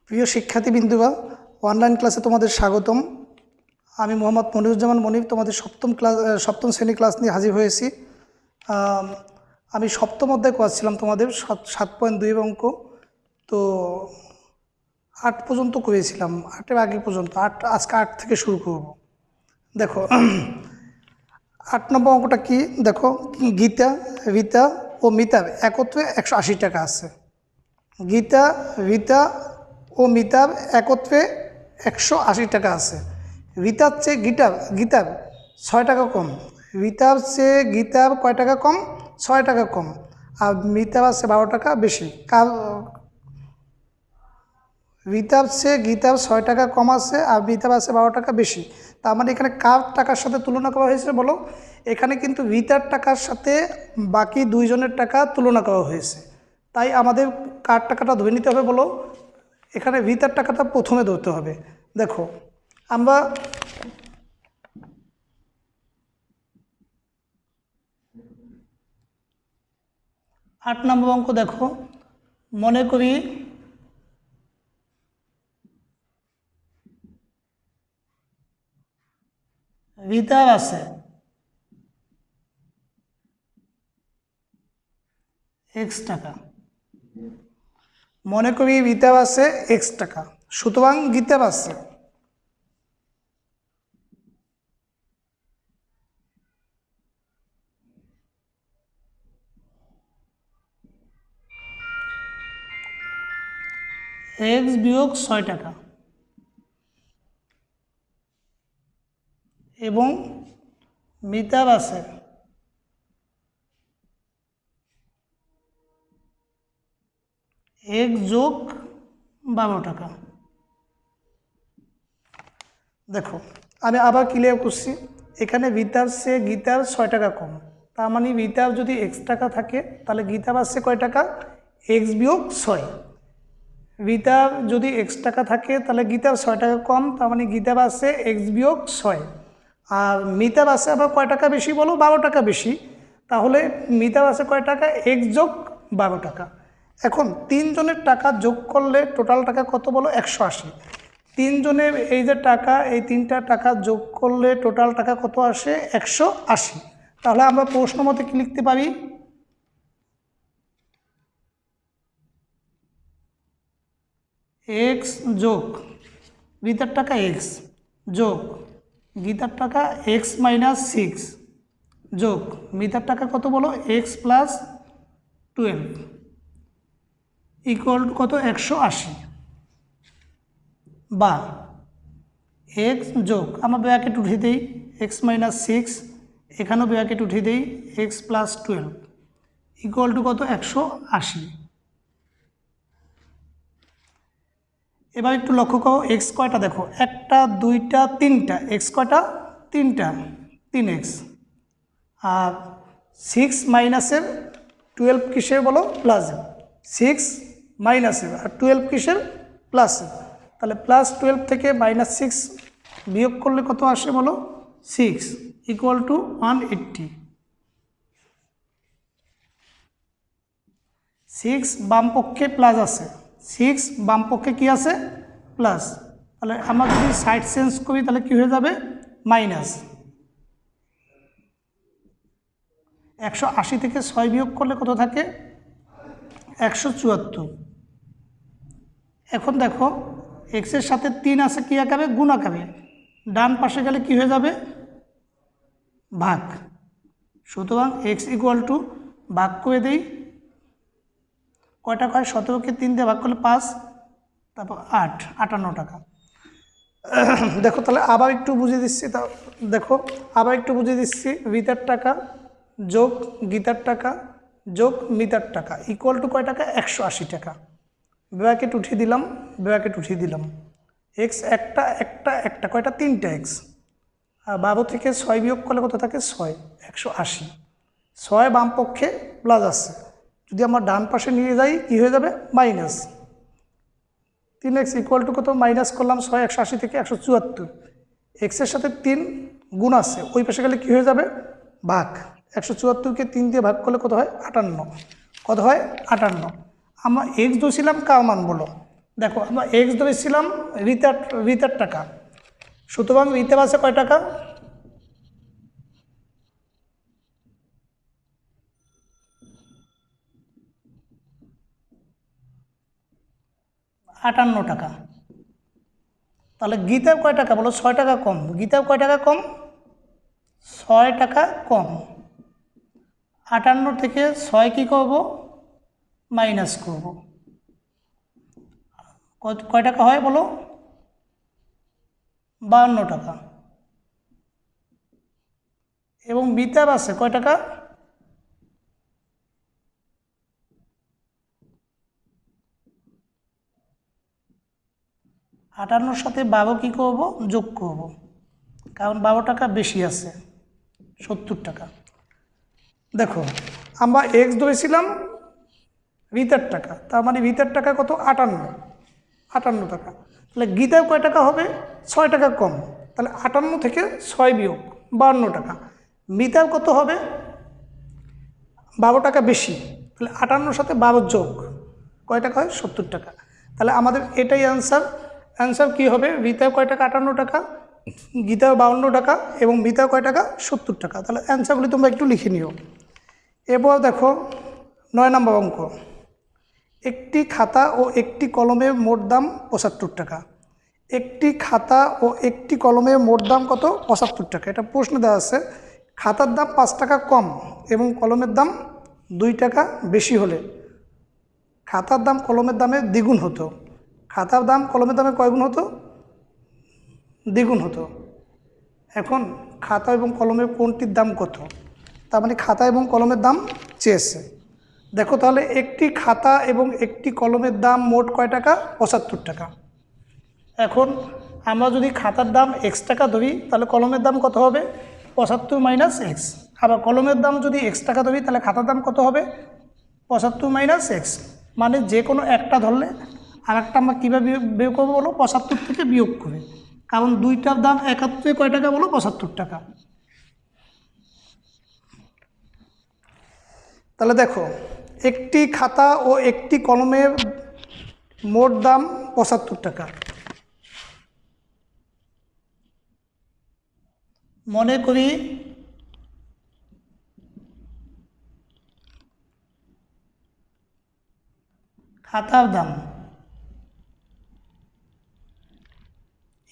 প্রিয় শিক্ষার্থীবৃন্দুরা, অনলাইন ক্লাসে তোমাদের স্বাগতম। আমি মোহাম্মদ মনিরুজ্জামান মনির তোমাদের সপ্তম শ্রেণী ক্লাস নিয়ে হাজির হয়েছি। আমি সপ্তম অধ্যায় করেছিলাম তোমাদের 7.2 অঙ্ক। তো 8 পর্যন্ত করেছিলাম, 8-এর আগে পর্যন্ত। আজকে 8 থেকে শুরু করব। দেখো 8 নম্বর অঙ্কটা কি, দেখো গীতা, রীতা ও মিতার একত্রে 180 টাকা আছে। গীতা, রীতা ও মিতার একত্রে 180 টাকা আছে। রীতার চেয়ে গীতার 6 টাকা কম। রীতার চেয়ে গীতার কয় টাকা কম? 6 টাকা কম। আর মিতার আছে 12 টাকা বেশি। রীতার চেয়ে গীতার 6 টাকা কম আছে আর মিতার আছে 12 টাকা বেশি। তার মানে এখানে কার টাকার সাথে তুলনা করা হয়েছে বলো? এখানে কিন্তু রীতার টাকার সাথে বাকি দুইজনের টাকা তুলনা করা হয়েছে। তাই আমাদের কার টাকাটা ধরে নিতে হবে বলো? এখানে রীতার টাকাটা প্রথমে ধরতে হবে। দেখো আমরা 8 নম্বর অঙ্ক দেখো, মনে করি রীতার আছে x টাকা। মনে করি রীতার আছে x টাকা, সুতরাং গীতার আছে x বিয়োগ 6 টাকা এবং মিতার আছে x যোগ 12 টাকা। দেখো আমি আবার ক্লিয়ার করছি, এখানে রীতার চেয়ে গীতার 6 টাকা কম। তার মানে রীতার যদি x টাকা থাকে তাহলে গীতার আছে কয় টাকা? x বিয়োগ 6। রীতার যদি x টাকা থাকে তাহলে গীতার 6 টাকা কম, তার মানে গীতার আছে x বিয়োগ 6। আর মিতার আছে আবার কয় টাকা বেশি বলো? 12 টাকা বেশি। তাহলে মিতার আছে কয় টাকা? x যোগ 12 টাকা। এখন তিনজনের টাকা যোগ করলে টোটাল টাকা কত বলো? 180। তিনজনের এই যে টাকা, এই তিনটা টাকা যোগ করলে টোটাল টাকা কত আসে? 180। তাহলে আমরা প্রশ্ন মতে কি লিখতে পারি? x যোগ গীতার টাকা x যোগ গীতার টাকা x মাইনাস 6 যোগ মিতার টাকা কত বলো? x প্লাস 12 ইকুয়াল টু কত? 180। বা x যোগ আমরা ব্র্যাকেট উঠিয়ে দিই x মাইনাস 6, এখানেও ব্র্যাকেট উঠিয়ে দিই x প্লাস 12 ইকুয়াল টু কত? 180। এবার একটু লক্ষ্য করো x কয়টা, দেখো 1টা 2টা 3টা। x কয়টা? 3টা, 3x। আর 6 মাইনাসের 12 কিসের বলো? প্লাসের। 6 মাইনাসের আর 12 কিসের? প্লাসের। তাহলে প্লাস 12 থেকে মাইনাস 6 বিয়োগ করলে কত আসে বলো? 6 ইকুয়াল টু 180। 6 বাম পক্ষে প্লাস আছে, 6 বাম পক্ষে কি আছে? প্লাস। তাহলে আমরা যদি সাইড চেঞ্জ করি তাহলে কি হয়ে যাবে? মাইনাস। 180 থেকে 6 বিয়োগ করলে কত থাকে? 174। এখন দেখো এক্সের সাথে 3 আছে কি আকারে? গুণ আকারে। ডান পাশে গেলে কি হয়ে যাবে? ভাগ। সুতরাং x ইকুয়াল টু ভাগ করে দেই, কয়টা হয়? 17কে 3 দিয়ে ভাগ করলে 5, তারপর 8, 58 টাকা। দেখো তাহলে আবার একটু বুঝিয়ে দিচ্ছি। দেখো আবার একটু বুঝিয়ে দিচ্ছি, রীতার টাকা যোগ গীতার টাকা যোগ মিতার টাকা ইকুয়াল টু কয় টাকা? 180 টাকা। ব্র্যাকেট উঠিয়ে দিলাম, ব্র্যাকেট উঠিয়ে দিলাম। x একটা একটা একটা কয়টা? 3টা x। আর 12 থেকে 6 বিয়োগ করলে কত থাকে? 6, 180। 6 বাম পক্ষে প্লাস আছে, যদি আমরা ডান পাশে নিয়ে যাই কি হয়ে যাবে? মাইনাস। 3x ইকুয়াল টু কত? মাইনাস করলাম 6, 180 থেকে 174। এক্সের সাথে 3 গুণ আছে, ওই পাশে গেলে কি হয়ে যাবে? ভাগ। 174কে 3 দিয়ে ভাগ করলে কত হয়? 58। কত হয়? 58। আমরা x ধরছিলাম কার মান বলো? দেখো আমরা এক্স ধরেছিলাম রিতার টাকা, সুতরাং রিতার আছে কয় টাকা? 58 টাকা। তাহলে গীতার কয় টাকা বলো? 6 টাকা কম। গীতার কয় টাকা কম? 6 টাকা কম। 58 থেকে 6 কি করব? মাইনাস করব। কয় টাকা হয় বলো? 52 টাকা। এবং বিতাব আছে কয় টাকা? 58 সাথে 12 কি করব? যোগ করব, কারণ 12 টাকা বেশি আছে, 70 টাকা। দেখো আমরা এক্স ধরেছিলাম রিতার টাকা, তার মানে রিতার টাকা কত? 58 টাকা। তাহলে গীতার কয় টাকা হবে? 6 টাকা কম। তাহলে 58 থেকে 6 বিয়োগ 52 টাকা। মিতার কত হবে? 12 টাকা বেশি। তাহলে 58 সাথে 12 যোগ কয় টাকা হয়? 70 টাকা। তাহলে আমাদের এটাই অ্যান্সার কী হবে? রিতার কয় টাকা? 58 টাকা, গীতার 52 টাকা এবং মিতার কয় টাকা? 70 টাকা। তাহলে অ্যান্সারগুলি তোমরা একটু লিখে নিও। এরপর দেখো 9 নম্বর অঙ্ক। একটি খাতা ও একটি কলমের মোট দাম 75 টাকা। একটি খাতা ও একটি কলমের মোট দাম কত? 75 টাকা। এটা প্রশ্ন দেওয়া আছে। খাতার দাম 5 টাকা কম এবং কলমের দাম 2 টাকা বেশি হলে খাতার দাম কলমের দামে দ্বিগুণ হতো। খাতার দাম কলমের দামে কয় গুণ হতো? দ্বিগুণ হতো। এখন খাতা এবং কলমের কোনটির দাম কত? তার মানে খাতা এবং কলমের দাম চেয়েছে। দেখো তাহলে একটি খাতা এবং একটি কলমের দাম মোট কয় টাকা? 75 টাকা। এখন আমরা যদি খাতার দাম এক্স টাকা ধরি তাহলে কলমের দাম কত হবে? 75 মাইনাস এক্স। আবার কলমের দাম যদি এক্স টাকা ধরি তাহলে খাতার দাম কত হবে? 75 মাইনাস এক্স। মানে যে কোনো একটা ধরলে আর একটা আমরা কীভাবে বিয়োগ করবো বলো? 75 থেকে বিয়োগ করে, কারণ দুইটার দাম একাত্তরে কয় টাকা বলো? 75 টাকা। তাহলে দেখো একটি খাতা ও একটি কলমের মোট দাম 75 টাকা। মনে করি খাতার দাম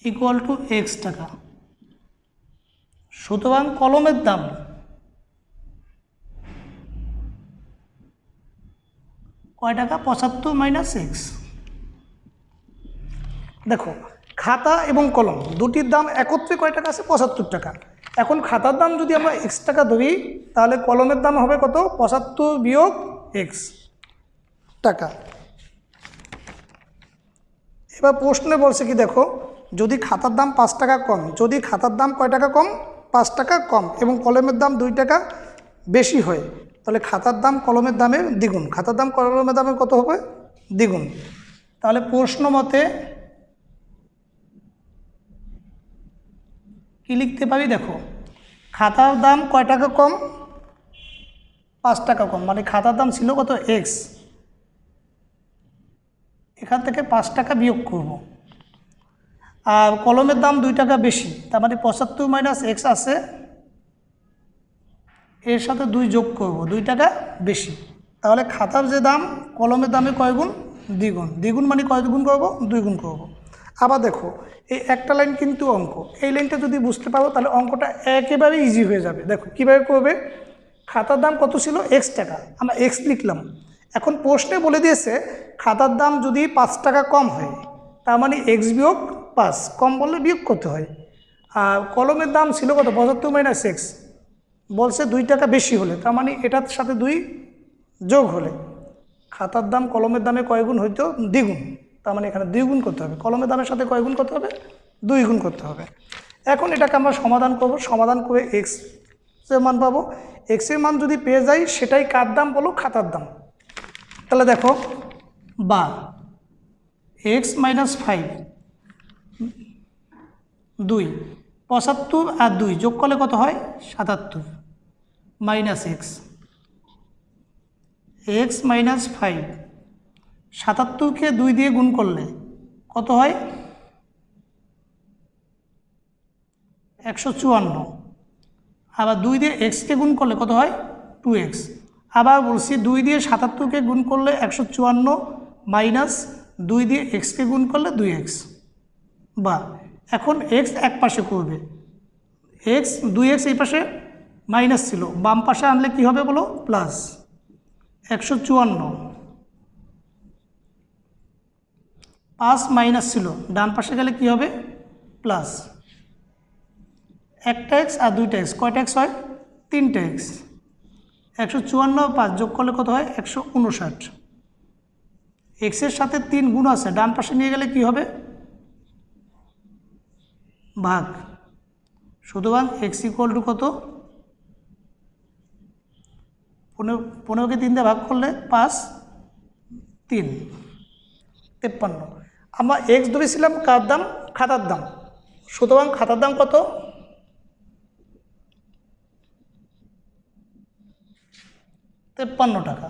ইকুয়াল টু এক্স টাকা, সুতরাং কলমের দাম কয় টাকা? 75 মাইনাস এক্স। দেখো খাতা এবং কলম দুটির দাম একত্রে কয় টাকা আছে? 75 টাকা। এখন খাতার দাম যদি আমরা এক্স টাকা ধরি তাহলে কলমের দাম হবে কত? 75 বিয়োগ এক্স টাকা। এবার প্রশ্নে বলছে কি দেখো, যদি খাতার দাম 5 টাকা কম, যদি খাতার দাম কয় টাকা কম? 5 টাকা কম এবং কলমের দাম 2 টাকা বেশি হয়, তাহলে খাতার দাম কলমের দামের দ্বিগুণ। খাতার দাম কলমের দামের কত হবে? দ্বিগুণ। তাহলে প্রশ্ন মতে কি লিখতে পারি? দেখো খাতার দাম কয় টাকা কম? 5 টাকা কম, মানে খাতার দাম ছিল কত? এক্স। এখান থেকে 5 টাকা বিয়োগ করব। আর কলমের দাম 2 টাকা বেশি, তার মানে 75 মাইনাস এক্স আছে, এর সাথে 2 যোগ করব, 2 টাকা বেশি। তাহলে খাতার যে দাম কলমের দামে কয় গুণ? দ্বিগুণ। দ্বিগুণ মানে কয় গুণ করব? 2 গুণ করব। আবার দেখো এই একটা লাইন কিন্তু অঙ্ক, এই লাইনটা যদি বুঝতে পারো তাহলে অঙ্কটা একেবারে ইজি হয়ে যাবে। দেখো কীভাবে করবে? খাতার দাম কত ছিল? এক্স টাকা, আমরা এক্স লিখলাম। এখন প্রশ্নে বলে দিয়েছে খাতার দাম যদি 5 টাকা কম হয়, তার মানে এক্স বিয়োগ 5, কম বললে বিয়োগ করতে হয়। আর কলমের দাম ছিল কত? 75 মাইনাস এক্স, বলছে 2 টাকা বেশি হলে, তার মানে এটার সাথে 2 যোগ হলে খাতার দাম কলমের দামে কয় গুণ হইতো? দ্বিগুণ। তার মানে এখানে 2 গুণ করতে হবে। কলমের দামের সাথে কয় গুণ করতে হবে? 2 গুণ করতে হবে। এখন এটাকে আমরা সমাধান করব। সমাধান করে এক্স এর মান পাবো। এক্স এর মান যদি পেয়ে যাই সেটাই কার দাম বলো? খাতার দাম। তাহলে দেখো বা এক্স মাইনাস 5 2, 75 আর 2 যোগ করলে কত হয়? 77 মাইনাস এক্স। এক্স মাইনাস 5 77কে 2 দিয়ে গুণ করলে কত হয় 154। আবার 2 দিয়ে এক্সকে গুণ করলে কত হয় 2x। আবার বলছি 2 দিয়ে 77কে গুণ করলে 154 মাইনাস 2 দিয়ে এক্সকে গুণ করলে 2x। বা এখন এক্স এক পাশে করবে, এক্স 2x এই পাশে মাইনাস ছিল, বাম পাশে আনলে কি হবে বলো প্লাস 154 পাঁচ মাইনাস ছিল, ডান পাশে গেলে কি হবে প্লাস। একটা এক্স আর দুইটা এক্স, কয়টা এক্স হয় 3টা এক্স। 154 5 যোগ করলে কত হয় 159। এক্সের সাথে 3 গুণ আছে, ডান পাশে নিয়ে গেলে কি হবে ভাগ। সুতরাং এক্স ইকুয়াল টু কত 15কে 3 দিয়ে ভাগ করলে 5 3 53। আমরা এক্স ধরেছিলাম কার দাম খাতার দাম, সুতরাং খাতার দাম কত 53 টাকা।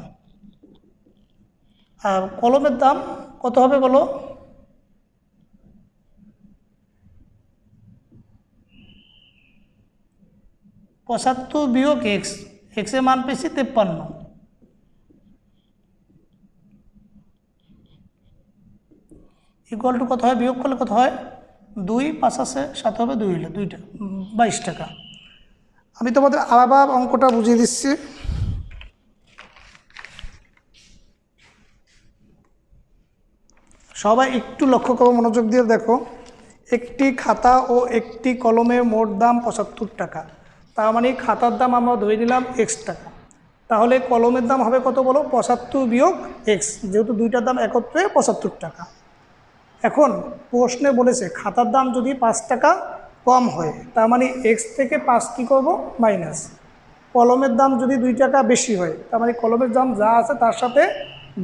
আর কলমের দাম কত হবে বলো 75 বিয়োগ এক্স, এক্সের মান পেয়েছি 53, ইকুয়াল টু কত হয় বিয়োগ করলে কত হয় 2 5 আছে 7 হবে 2 হলে 2টা 22 টাকা। আমি তোমাদের আবার অঙ্কটা বুঝিয়ে দিচ্ছি। সবাই একটু লক্ষ্য করো, মনোযোগ দিয়ে দেখো। একটি খাতা ও একটি কলমের মোট দাম 75 টাকা, তার মানে খাতার দাম আমরা ধরে নিলাম x টাকা, তাহলে কলমের দাম হবে কত বলো 75 বিয়োগ x, যেহেতু দুইটার দাম একত্রে 75 টাকা। এখন প্রশ্নে বলেছে খাতার দাম যদি 5 টাকা কম হয়, তার মানে x থেকে 5 কী করবো মাইনাস। কলমের দাম যদি 2 টাকা বেশি হয়, তার মানে কলমের দাম যা আছে তার সাথে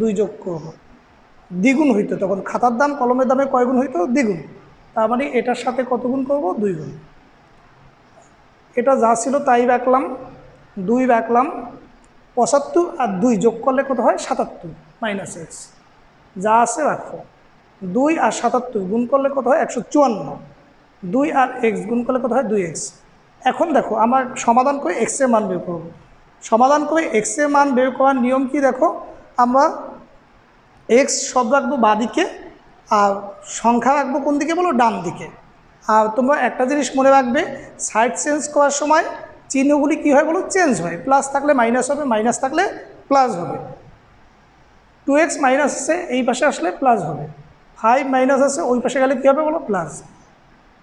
2 যোগ করবো, দ্বিগুণ হইতো, তখন খাতার দাম কলমের দামে কয় গুণ হইতো দ্বিগুণ, তার মানে এটার সাথে কত গুণ করবো 2 গুণ। এটা যা ছিল তাই রাখলাম, 2 রাখলাম, 75 আর 2 যোগ করলে কত হয় 77 মাইনাস এক্স, যা আছে রাখো। 2 আর 77 গুণ করলে কত হয় 154, 2 আর এক্স গুণ করলে কত হয় 2x। এখন দেখো আমার সমাধান করে এক্সের মান বের করব। সমাধান করে এক্সের মান বের করার নিয়ম কি দেখো, আমরা এক্স সব রাখবো বাঁ দিকে আর সংখ্যা রাখবো কোন দিকে বলো ডান দিকে। আর তোমরা একটা জিনিস মনে রাখবে, সাইড চেঞ্জ করার সময় চিহ্নগুলি কী হয় বলো চেঞ্জ হয়, প্লাস থাকলে মাইনাস হবে, মাইনাস থাকলে প্লাস হবে। 2x মাইনাস আছে এই পাশে আসলে প্লাস হবে, 5 মাইনাস আছে ওই পাশে গেলে কী হবে বলো প্লাস।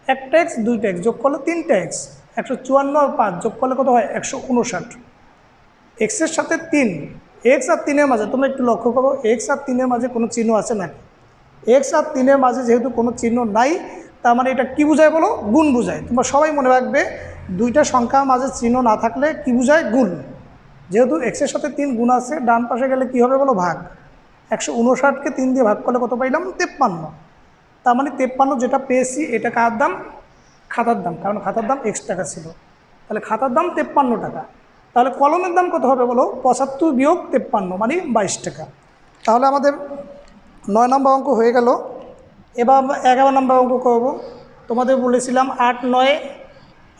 একটা এক্স 2টা এক্স যোগ করলে 3টা এক্স, 154 আর 5 যোগ করলে কত হয় 159। এক্সের সাথে 3, এক্স আর 3-এর মাঝে তোমরা একটু লক্ষ্য করো, এক্স আর 3-এর মাঝে কোনো চিহ্ন আছে নাকি, এক্স আর 3-এর মাঝে যেহেতু কোনো চিহ্ন নাই, তার মানে এটা কী বোঝায় বলো গুণ বোঝায়। তোমরা সবাই মনে রাখবে দুইটা সংখ্যার মাঝে চিহ্ন না থাকলে কী বোঝায় গুণ। যেহেতু এক্সের সাথে 3 গুণ আছে, ডান পাশে গেলে কী হবে বলো ভাগ। 159কে 3 দিয়ে ভাগ করলে কত পাইলাম 53, তার মানে 53 যেটা পেয়েছি এটা কার দাম খাতার দাম, কারণ খাতার দাম x টাকা ছিল, তাহলে খাতার দাম 53 টাকা। তাহলে কলমের দাম কত হবে বলো 75 বিয়োগ 53 মানে 22 টাকা। তাহলে আমাদের 9 নম্বর অঙ্ক হয়ে গেল। এবার আমরা 11 নম্বর অঙ্ক করব। তোমাদের বলেছিলাম 8 9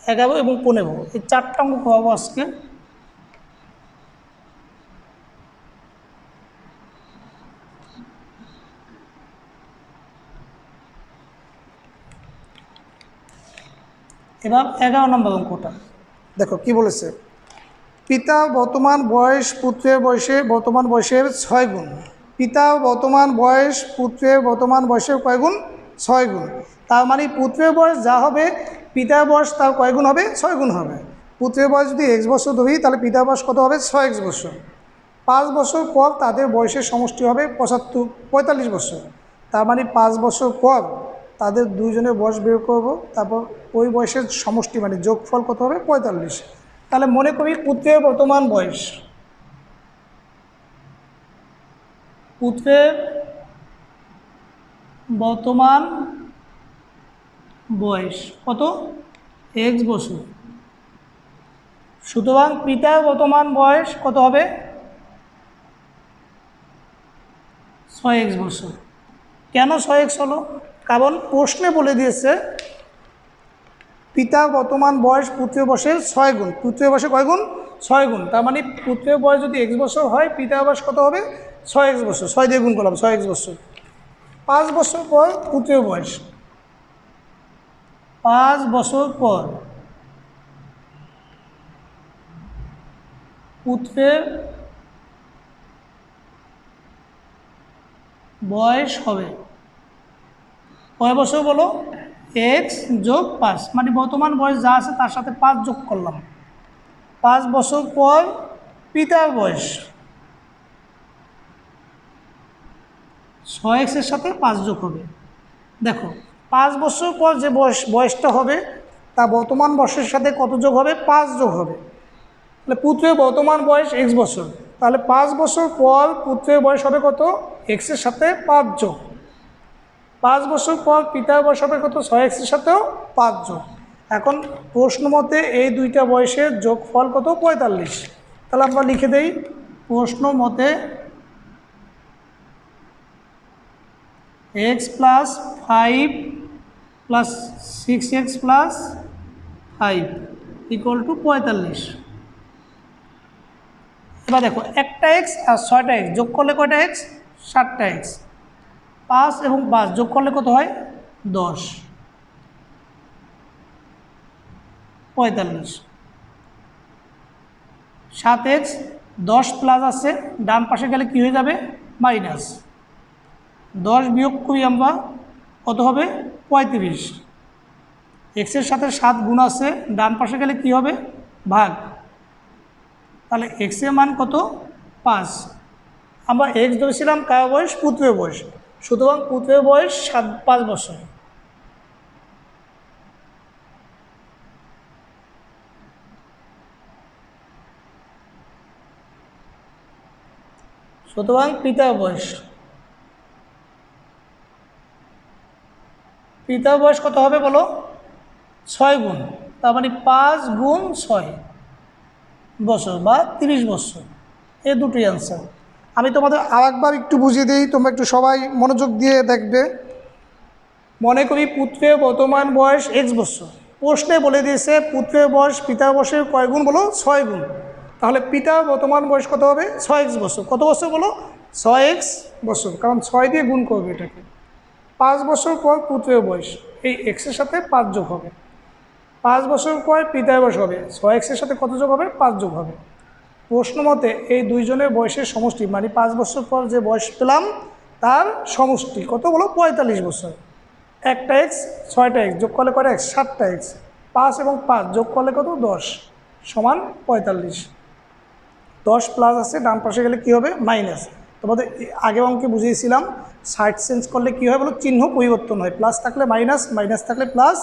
11 এবং 15 এই 4টা অঙ্ক করবো আজকে। এবার 11 নম্বর অঙ্কটা দেখো কি বলেছে, পিতা বর্তমান বয়স পুত্রের বর্তমান বয়সের 6 গুণ। পিতা বর্তমান বয়স পুত্রের বর্তমান বয়সের কয় গুণ 6 গুণ। তার মানে পুত্রের বয়স যা হবে পিতার বয়স তার কয় গুণ হবে 6 গুণ হবে। পুত্রের বয়স যদি x বছর ধরি তাহলে পিতার বয়স কত হবে 6x বছর। 5 বছর পর তাদের বয়সের সমষ্টি হবে 45 বছর। তার মানে 5 বছর পর তাদের দুইজনের বয়স বের করব, তারপর ওই বয়সের সমষ্টি মানে যোগফল কত হবে 45। তাহলে মনে করি পুত্রের বর্তমান বয়স, পুত্রের বর্তমান বয়স কত x বছর, সুতরাং পিতার বর্তমান বয়স কত হবে 6x বছর। কেন 6x হলো? কারণ প্রশ্নে বলে দিয়েছে পিতা বর্তমান বয়স পুত্রের বয়সের 6 গুণ। পুত্রের বয়সে কয় গুণ? 6 গুণ। তার মানে পুত্রের বয়স যদি x বছর হয়, পিতার বয়স কত হবে? 6x বছর। 6 দিয়ে গুণ করলাম, 6x বছর। 5 বছর পর পুত্রের বয়স, 5 বছর পর পুত্রের বয়স হবে কয় বছর বলো? x যোগ 5, মানে বর্তমান বয়স যা আছে তার সাথে 5 যোগ করলাম। 5 বছর পর পিতার বয়স 6x এর সাথে 5 যোগ হবে। দেখো 5 বছর পর যে বয়সটা হবে তা বর্তমান বয়সের সাথে কত যোগ হবে? 5 যোগ হবে। তাহলে পুত্রের বর্তমান বয়স x বছর, তাহলে 5 বছর পর পুত্রের বয়স হবে কত? x এর সাথে 5 যোগ। 5 বছর পর পিতার বয়স হবে কত? 6x এর সাথেও 5 যোগ। এখন প্রশ্ন মতে এই দুইটা বয়সের যোগফল কত? 45। তাহলে আমরা লিখে দেই প্রশ্ন মতে x plus 5 plus 6x plus 5 equal to 45। এবার দেখো একটা এক্স আর 6টা এক্স যোগ করলে কয়টা এক্স? 7টা এক্স। 5 এবং 5 যোগ করলে কত হয়? 10, 45। 7x 10 প্লাস আছে, ডান পাশে গেলে কি হয়ে যাবে? মাইনাস। 10 বিয়োগ করি আমরা, কত হবে? 35। এক্সের সাথে 7 গুণ আছে, ডান পাশে গেলে কি হবে? ভাগ। তাহলে এক্সের মান কত? 5। আমরা এক্স ধরেছিলাম কার বয়স? পুত্রের বয়স। সুতরাং পুত্রের বয়স 5 বছর। সুতরাং পিতার বয়স, পিতার বয়স কত হবে বলো? 6 গুণ। তার মানে 5 গুণ 6 বছর বা 30 বছর। এই দুটোই অ্যান্সার। আমি তোমাদের আরেকবার একটু বুঝিয়ে দিই, তোমরা একটু সবাই মনোযোগ দিয়ে দেখবে। মনে করি পুত্রের বর্তমান বয়স x বছর। প্রশ্নে বলে দিয়েছে পুত্রের বয়স পিতার বয়সের কয় গুণ বলো? 6 গুণ। তাহলে পিতার বর্তমান বয়স কত হবে? 6x বছর। কত বছর বলো? 6x বছর, কারণ 6 দিয়ে গুণ করবে এটাকে। 5 বছর পর পুত্রের বয়স, এই এক্সের সাথে 5 যোগ হবে। 5 বছর পর পিতার বয়স হবে, 6xের সাথে কত যোগ হবে? 5 যোগ হবে। প্রশ্ন মতে এই দুইজনের বয়সের সমষ্টি, মানে 5 বছর পর যে বয়স পেলাম তার সমষ্টি কত বলো? 45 বছর। একটা এক্স 6টা এক্স যোগ করলে কয়টা এক্স? 7টা এক্স। 5 এবং 5 যোগ করলে কত? 10 সমান 45। 10 প্লাস আছে, ডান পাশে গেলে কি হবে? মাইনাস। তোমাদের আগে অঙ্কে বুঝিয়েছিলাম সাইড চেঞ্জ করলে কি হয় বলো? চিহ্ন পরিবর্তন হয়। প্লাস থাকলে মাইনাস, মাইনাস থাকলে প্লাস,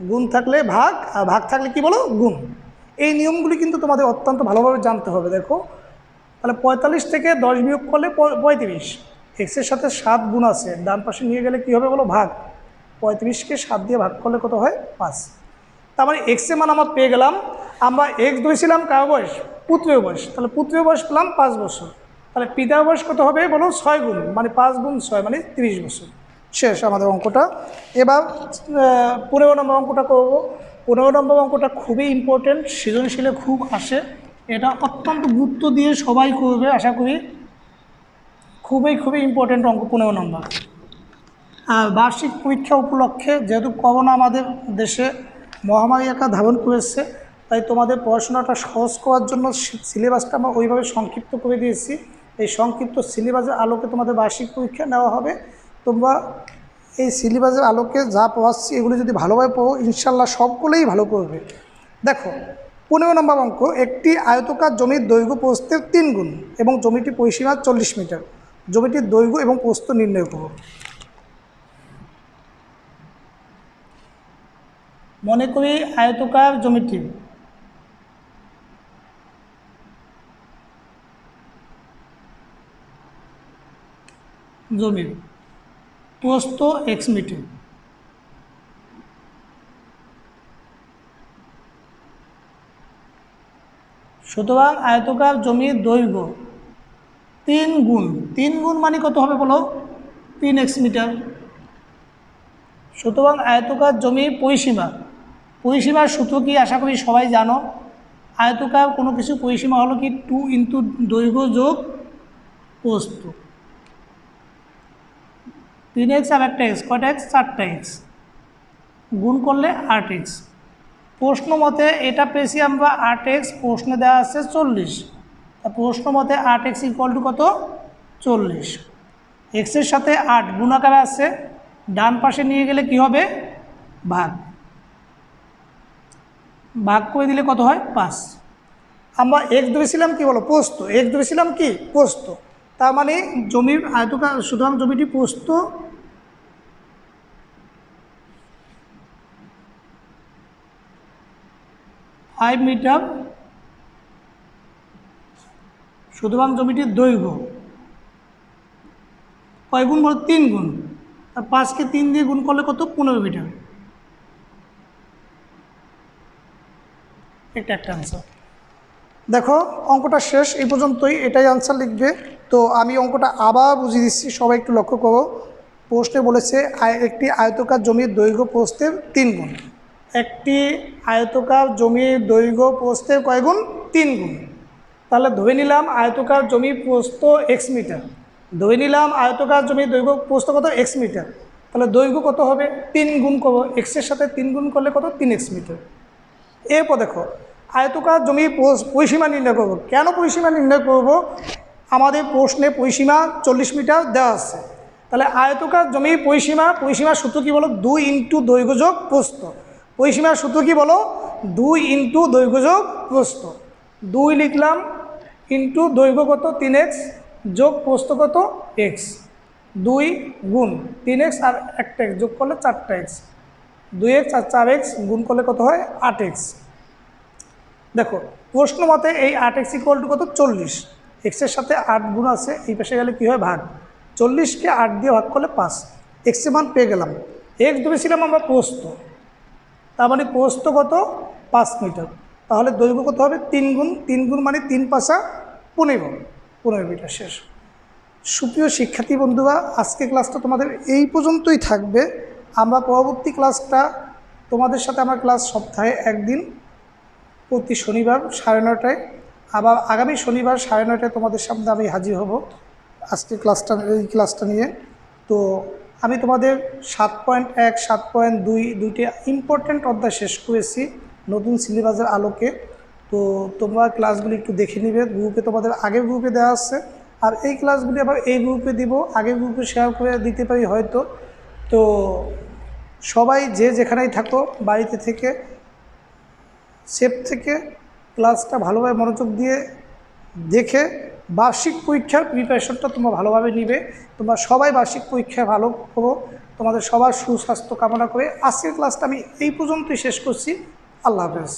গুণ থাকলে ভাগ, আর ভাগ থাকলে কি বলো? গুণ। এই নিয়মগুলি কিন্তু তোমাদের অত্যন্ত ভালোভাবে জানতে হবে। দেখো তাহলে 45 থেকে 10 বিয়োগ করলে 35। এক্সের সাথে 7 গুণ আছে, ডান পাশে নিয়ে গেলে কি হবে বলো? ভাগ। 35কে 7 দিয়ে ভাগ করলে কত হয়? 5। তার মানে এক্সের মান আমরা পেয়ে গেলাম। আমরা এক্স ধরেছিলাম কার বয়স? পুত্রের বয়স। তাহলে পুত্রের বয়স পেলাম 5 বছর। তাহলে পিতার বয়স কত হবে বলো? 6 গুণ, মানে 5 গুণ 6 মানে 30 বছর। শেষ আমাদের অঙ্কটা। এবার 15 নম্বর অঙ্কটা করব। 15 নম্বর অঙ্কটা খুবই ইম্পর্টেন্ট, সৃজনশীলে খুব আসে। এটা অত্যন্ত গুরুত্ব দিয়ে সবাই করবে আশা করি। খুবই ইম্পর্টেন্ট অঙ্ক 15 নম্বর। আর বার্ষিক পরীক্ষা উপলক্ষে যেহেতু করোনা আমাদের দেশে মহামারী আকার ধারণ করেছে, তাই তোমাদের পড়াশোনাটা সহজ করার জন্য সিলেবাসটা আমরা ওইভাবে সংক্ষিপ্ত করে দিয়েছি। এই সংক্ষিপ্ত সিলেবাসের আলোকে তোমাদের বার্ষিক পরীক্ষা নেওয়া হবে। তোমরা এই সিলেবাসের আলোকে যা পড়াচ্ছি এগুলো যদি ভালোভাবে পড়ো, ইনশাল্লাহ সবগুলোই ভালো করবে। দেখো 15 নম্বর অঙ্ক, একটি আয়তকার জমির দৈর্ঘ্য প্রস্থের 3 গুণ এবং জমিটি পরিসীমা 40 মিটার। জমিটির দৈর্ঘ্য এবং প্রস্থ নির্ণয় করো। মনে করি আয়তকার জমিটি জমির প্রস্থ x মিটার। সুতরাং আয়তকার জমির দৈর্ঘ্য তিন গুণ মানে কত হবে বলো, 3x মিটার। সুতরাং আয়তকার জমির পরিসীমার সূত্র কি আশা করি সবাই জানো। আয়তকার কোনো কিছু পরিসীমা হলো কি 2 ইন্টু দৈর্ঘ্য যোগ প্রস্থ। 3x আর একটা এক্স, কয়টা এক্স, 4টা এক্স, গুণ করলে 8x। প্রশ্ন মতে এটা পেয়েছি আমরা 8x, প্রশ্নে দেওয়া আছে 40। তা প্রশ্ন মতে 8x ইকুয়াল টু কত, 40। এক্সের সাথে 8 গুণ আকারে আছে, ডান পাশে নিয়ে গেলে কি হবে, ভাগ করে দিলে কত হয়, 5। আমরা এক্স ধরেছিলাম কি বলো, প্রস্থ, এক্স ধরেছিলাম কি প্রস্থ, তার মানে জমির আয়তকার, সুতরাং জমিটি প্রস্থ 5 মিটার, সুতরাং জমিটির দৈর্ঘ্য কয় গুণ বলো, 3 গুণ। আর 5কে 3 দিয়ে গুণ করলে কত, 15 মিটার। এটা একটা আনসার। দেখো অঙ্কটা শেষ, এই পর্যন্তই, এটাই আনসার লিখবে। তো আমি অঙ্কটা আবার বুঝিয়ে দিচ্ছি, সবাই একটু লক্ষ্য করো। প্রশ্নে বলেছে একটি আয়তকার জমির দৈর্ঘ্য প্রস্থের 3 গুণ। একটি আয়তকার জমির দৈর্ঘ্য প্রস্থের কয় গুণ, 3 গুণ। তাহলে ধরে নিলাম আয়তকার জমির প্রস্থ এক্স মিটার, ধরে নিলাম আয়তকার জমির দৈর্ঘ্য প্রস্থ কত, এক্স মিটার। তাহলে দৈর্ঘ্য কত হবে, 3 গুণ করবো, এক্সের সাথে 3 গুণ করলে কত, 3x মিটার। এরপর দেখো আয়তকার জমির পরিসীমা নির্ণয় করব। কেন পরিসীমা নির্ণয় করব, আমাদের প্রশ্নে পরিসীমা 40 মিটার দেওয়া আছে। তাহলে আয়তকার জমির পরিসীমার সূত্র কী বলো, 2 ইন্টু দৈর্ঘ্য যোগ প্রস্থ। পরিসীমার সূত্র কী বলো, 2 ইন্টু দৈর্ঘ্য যোগ প্রস্থ। 2 লিখলাম, ইন্টু দৈর্ঘ্য কত, 3x, যোগ প্রস্থ কত, x। 2 গুণ 3x আর একটা x যোগ করলে 4টা x, 2x আর 4x গুণ করলে কত হয়, 8x। দেখো প্রশ্ন মতে এই 8x ইকুয়াল টু কত, 40। এক্সের সাথে 8 গুণ আছে, এই পাশে গেলে কী হয়, ভাগ। 40কে 8 দিয়ে ভাগ করলে 5, এক্সের মান পেয়ে গেলাম। এক্স ধরেছিলাম আমরা প্রস্থ, তার মানে প্রস্থ কত, 5 মিটার। তাহলে দৈর্ঘ্য কত হবে, 3 গুণ মানে 3 পাশা 15 মিটার। শেষ। সুপ্রিয় শিক্ষার্থী বন্ধুরা, আজকে ক্লাসটা তোমাদের এই পর্যন্তই থাকবে। আমরা পরবর্তী ক্লাসটা তোমাদের সাথে আমার ক্লাস সপ্তাহে একদিন, প্রতি শনিবার 9:30টায়, আবার আগামী শনিবার 9:30টায় তোমাদের সামনে আমি হাজির হব আজকে এই ক্লাসটা নিয়ে। তো আমি তোমাদের 7.1, 7.2 দুইটি ইম্পর্ট্যান্ট অধ্যায় শেষ করেছি নতুন সিলেবাসের আলোকে। তো তোমরা ক্লাসগুলি একটু দেখে নিবে, গ্রুপে তোমাদের আগের গ্রুপে দেওয়া আছে, আর এই ক্লাসগুলি আবার এই গ্রুপে দিব, আগের গ্রুপে শেয়ার করে দিতে পারি হয়তো। তো সবাই যে যেখানেই থাকো, বাড়িতে থেকে সেফ থেকে ক্লাসটা ভালোভাবে মনোযোগ দিয়ে দেখে বার্ষিক পরীক্ষার প্রিপারেশনটা তোমরা ভালোভাবে নিবে। তোমরা সবাই বার্ষিক পরীক্ষায় ভালো করো, তোমাদের সবার সুস্বাস্থ্য কামনা করে আজকের ক্লাসটা আমি এই পর্যন্তই শেষ করছি। আল্লাহ হাফেজ।